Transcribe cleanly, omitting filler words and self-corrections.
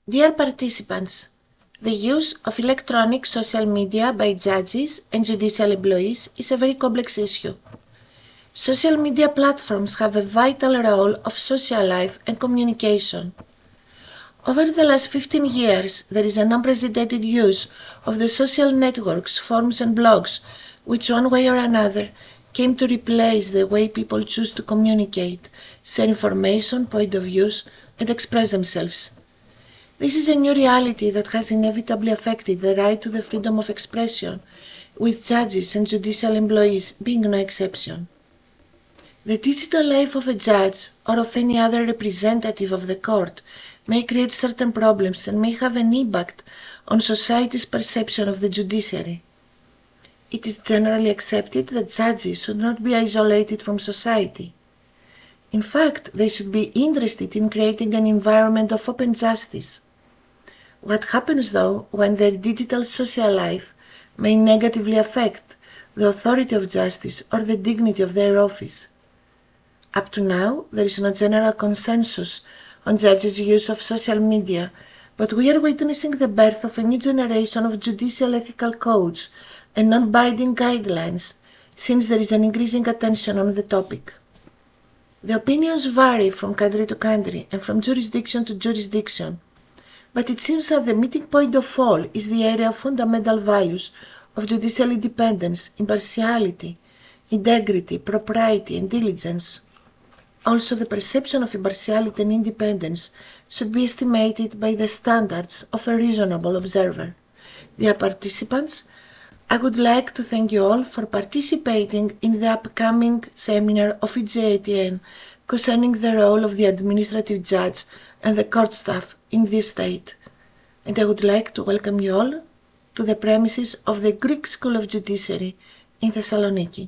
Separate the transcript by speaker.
Speaker 1: Dear participants, the use of electronic social media by judges and judicial employees is a very complex issue. Social media platforms have a vital role of social life and communication. Over the last 15 years, there is an unprecedented use of the social networks, forums and blogs, which one way or another came to replace the way people choose to communicate, share information, point of views, and express themselves. This is a new reality that has inevitably affected the right to the freedom of expression, with judges and judicial employees being no exception. The digital life of a judge or of any other representative of the court may create certain problems and may have an impact on society's perception of the judiciary. It is generally accepted that judges should not be isolated from society. In fact, they should be interested in creating an environment of open justice. What happens though when their digital social life may negatively affect the authority of justice or the dignity of their office? Up to now, there is no general consensus on judges' use of social media, but we are witnessing the birth of a new generation of judicial ethical codes and non-binding guidelines, since there is an increasing attention on the topic. The opinions vary from country to country and from jurisdiction to jurisdiction, but it seems that the meeting point of all is the area of fundamental values of judicial independence, impartiality, integrity, propriety, and diligence. Also, the perception of impartiality and independence should be estimated by the standards of a reasonable observer. Dear participants, I would like to thank you all for participating in the upcoming seminar of EJATN concerning the role of the administrative judge and the court staff in this state. And I would like to welcome you all to the premises of the Greek School of Judiciary in Thessaloniki.